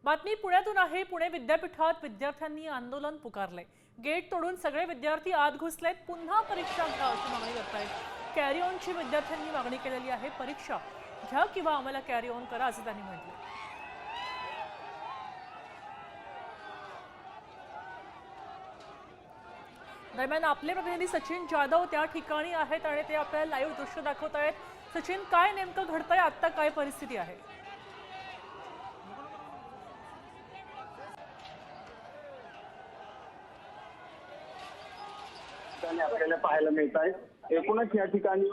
बातमी पुण्यातून आहे। पुणे विद्यापीठात विद्यार्थ्यांनी आंदोलन पुकारले। गेट तोडून सगळे विद्यार्थी आत घुसलेत। पुन्हा परीक्षा घ्या अशी मागणी करतायत। कॅरी ऑनची विद्यार्थ्यांनी मागणी केलेली आहे। परीक्षा घ्या किंवा आम्हाला कॅरी ऑन करा असं त्यांनी म्हटलं। दरम्यान आपले प्रतिनिधी सचिन जाधव त्या ठिकाणी आहेत आणि ते आपल्याला लाईव्ह दृश्य दाखवत आहेत। सचिन, काय नेमकं घडतंय? आता काय परिस्थिती आहे? आपल्याला पाहायला मिळत आहे। एकूणच या ठिकाणी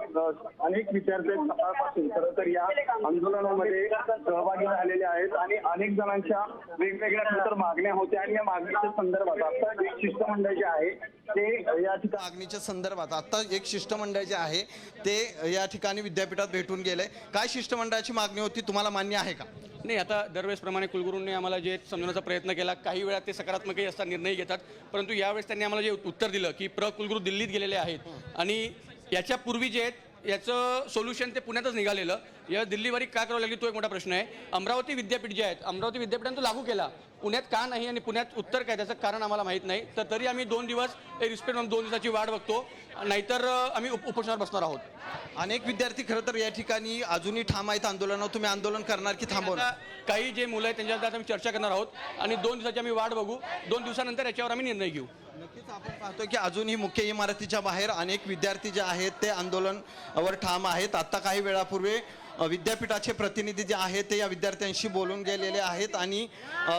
अनेक विद्यार्थी सकाळपासून खरं तर या आंदोलनामध्ये सहभागी झालेले आहेत आणि अनेक जणांच्या वेगवेगळ्या खरं मागण्या होत्या आणि या मागणीच्या संदर्भात आता एक शिष्टमंडळ जे आहे ते या ठिकाणी मागणीच्या संदर्भात आता एक शिष्टमंडळ जे आहे ते या ठिकाणी विद्यापीठात भेटून गेले। काय शिष्टमंडळाची मागणी होती, तुम्हाला मान्य आहे का? नाही, आता दरवेळेसप्रमाणे कुलगुरूंनी आम्हाला जे समजवण्याचा प्रयत्न केला, काही वेळा ते सकारात्मकही असता निर्णय घेतात, परंतु यावेळेस त्यांनी आम्हाला जे उत्तर दिलं की कुलगुरू दिल्लीत गेलेले आहेत आणि याच्यापूर्वी जे आहेत याचं सोल्युशन ते पुण्यातच निघालेलं। या दिल्लीवारी का करावं लागली तो एक मोठा प्रश्न आहे। अमरावती विद्यापीठ जे आहेत, अमरावती विद्यापीठाने तो लागू केला, पुण्यात का नाही आणि पुण्यात उत्तर काय त्याचं कारण आम्हाला माहीत नाही। तर तरी आम्ही 2 दिवस रिस्पेक्ट म्हणून 2 दिवसाची वाट बघतो, नाहीतर आम्ही उपोषणावर बसणार आहोत। अनेक विद्यार्थी खरं तर या ठिकाणी अजूनही ठाम आहेत आंदोलनावर। तुम्ही आंदोलन करणार की थांबवणार? काही जे मुलं आहेत त्यांच्याबद्दल आम्ही चर्चा करणार आहोत आणि 2 दिवसाची आम्ही वाट बघू। 2 दिवसानंतर याच्यावर आम्ही निर्णय घेऊ। नक्कीच आपण पाहतोय की अजूनही मुख्य इमारतीच्या बाहेर अनेक विद्यार्थी जे आहेत ते आंदोलनावर ठाम आहेत। आता काही वेळापूर्वी विद्यापीठाचे प्रतिनिधी जे आहेत ते या विद्यार्थ्यांशी बोलून गेलेले आहेत आणि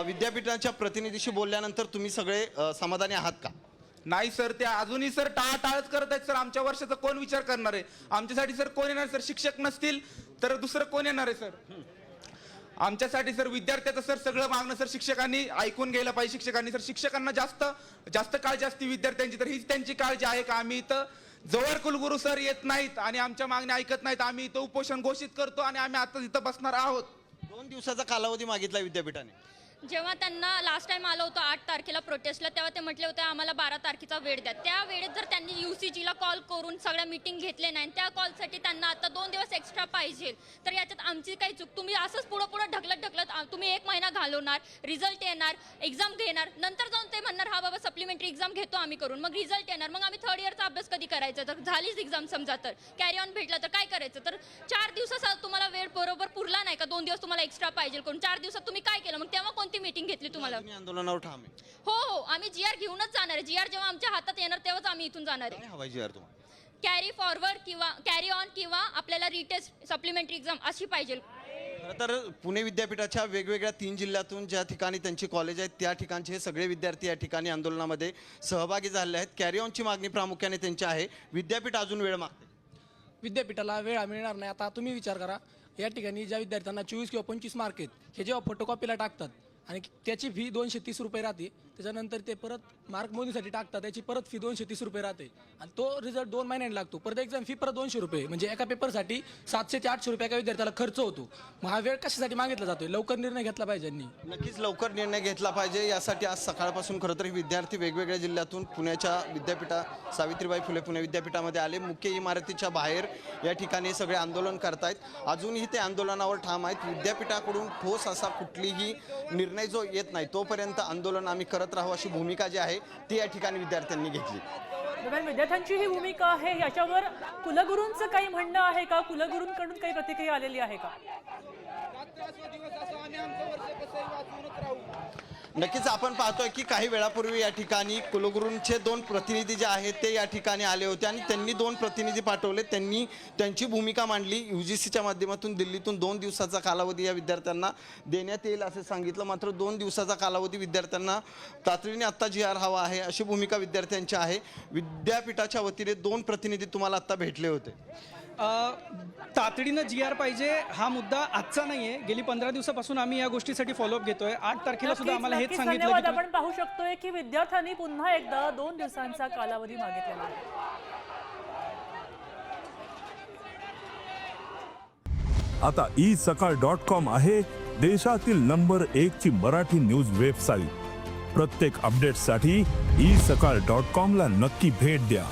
विद्यापीठाच्या प्रतिनिधीशी बोलल्यानंतर तुम्ही सगळे समाधानी आहात का? नाही सर, ते अजूनही सर टाळाटाळच करत आहेत सर। आमच्या वर्षाचा कोण विचार करणार आहे? आमच्यासाठी सर कोण येणार सर? शिक्षक नसतील तर दुसरं कोण येणार आहे सर? आमच्यासाठी सर विद्यार्थ्याचं सर सगळं मागणं सर शिक्षकांनी ऐकून घ्यायला पाहिजे। शिक्षकांनी सर जास्त काळजी असते विद्यार्थ्यांची, तर हीच त्यांची काळजी आहे का? आम्ही इथं जवळ कुलगुरू सर येत नाहीत आणि आमच्या मागण्या ऐकत नाहीत, आम्ही इथं उपोषण घोषित करतो आणि आम्ही आता इथं बसणार आहोत। 2 दिवसाचा कालावधी मागितला विद्यापीठाने। जेव्हा त्यांना लास्ट टाइम आलं होतं 8 तारखेला प्रोटेस्टला, तेव्हा ते म्हटले होते आम्हाला 12 तारखेचा वेळ द्या। त्या वेळेत जर त्यांनी UCGला कॉल करून सगळ्या मीटिंग घेतले नाही, त्या कॉलसाठी त्यांना आता 2 दिवस एक्स्ट्रा पाहिजे, तर याच्यात आमची काही चूक? तुम्ही असंच पुढे ढकलत तुम्ही 1 महिना घालवणार, रिझल्ट येणार, एक्झाम घेणार, नंतर जाऊन ते म्हणणार हा बाबा सप्लिमेंटरी एक्झाम घेतो आम्ही करून, मग रिझल्ट येणार, मग आम्ही 3rd इयरचा अभ्यास कधी करायचा? तर झालीच एक्झाम समजा, तर कॅरी ऑन भेटला तर काय करायचं? तर 4 दिवसाचा तुम्हाला वेळ बरोबर पुरला नाही का? 2 दिवस तुम्हाला एक्स्ट्रा पाहिजे करून 4 दिवसात तुम्ही काय केलं? मग तेव्हा कोणती मीटिंग घेतली तुम्हाला? आंदोलनावर ठाम आहे? हो, आम्ही GR घेऊनच जाणार आहे। GR जेव्हा आमच्या हातात येणार तेव्हाच आम्ही इथून जाणार आहे। काय हवाय GR तुम्हाला? कॅरी फॉरवर्ड किंवा कॅरी ऑन किंवा आपल्याला रिटेस्ट सप्लिमेंटरी एक्झाम अशी पाहिजे। खरं तर पुणे विद्यापीठाच्या वेगवेगळ्या 3 जिल्ह्यातून ज्या ठिकाणी त्यांची कॉलेज आहेत त्या ठिकाणचे हे सगळे विद्यार्थी या ठिकाणी आंदोलनामध्ये सहभागी झाले आहेत। कॅरी ऑनची मागणी प्रामुख्याने त्यांची आहे। विद्यापीठ अजून वेळ मागते। विद्यापीठाला वेळ मिळणार नाही। आता तुम्ही विचार करा, या ठिकाणी ज्या विद्यार्थ्यांना 24 किंवा 25 मार्क आहेत, हे जेव्हा फोटोकॉपीला टाकतात आणि त्याची फी 230 रुपये राहते, त्याच्यानंतर ते परत मार्क मोजणीसाठी टाकतात, त्याची परत फी 230 रुपये राहते आणि तो रिझल्ट 2 महिन्यांनी लागतो। परत एक्झाम फी परत 200 रुपये, म्हणजे एका पेपरसाठी 700 ते 800 रुपये एका विद्यार्थ्याला खर्च होतो। मग हा वेळ कशासाठी मागितला जातोय? लवकर निर्णय घेतला पाहिजे यांनी। नक्कीच लवकर निर्णय घेतला पाहिजे। यासाठी आज सकाळपासून खरं तर विद्यार्थी वेगवेगळ्या जिल्ह्यातून पुण्याच्या विद्यापीठा सावित्रीबाई फुले पुणे विद्यापीठामध्ये आले। मुख्य इमारतीच्या बाहेर या ठिकाणी सगळे आंदोलन करतायत। अजूनही ते आंदोलनावर ठाम आहेत। विद्यापीठाकडून ठोस असा कुठलीही निर्णय जो येत नाही तोपर्यंत आंदोलन आम्ही करत राहू अशी भूमिका जी आहे ती या ठिकाणी विद्यार्थ्यांनी घेतली। विद्यार्थ्यांची ही भूमिका आहे, याच्यावर कुलगुरूंचं काही म्हणणं आहे का? कुलगुरूंकडून काही प्रतिक्रिया आलेली आहे का? नक्कीच आपण पाहतोय की काही वेळापूर्वी या ठिकाणी कुलगुरूंचे 2 प्रतिनिधी जे आहेत ते या ठिकाणी आले होते आणि त्यांनी 2 प्रतिनिधी पाठवले। त्यांनी त्यांची भूमिका मांडली। UGCच्या माध्यमातून दिल्लीतून 2 दिवसाचा कालावधी या विद्यार्थ्यांना देण्यात येईल असे सांगितलं, मात्र 2 दिवसाचा कालावधी विद्यार्थ्यांना तातडीने आत्ता GR हवा आहे अशी भूमिका विद्यार्थ्यांची आहे। विद्यापीठाच्या वतीने 2 प्रतिनिधी तुम्हाला आत्ता भेटले होते। तातडीनं GR पाहिजे हा मुद्दा आजचा नाहीये। गेली 15 दिवसापासून आम्ही या गोष्टीसाठी फॉलोअप घेतोय। 8 तारखेला सुद्धा आम्हाला हेच सांगितलं की आपण पाहू शकतोय की विद्यार्थ्यांनी पुन्हा एकदा 2 दिवसांचा कालावधी मागितलेला आहे। आता isakal.com आहे देशातील नंबर 1 ची मराठी न्यूज वेबसाईट। प्रत्येक अपडेटसाठी isakal.com ला नक्की भेट द्या।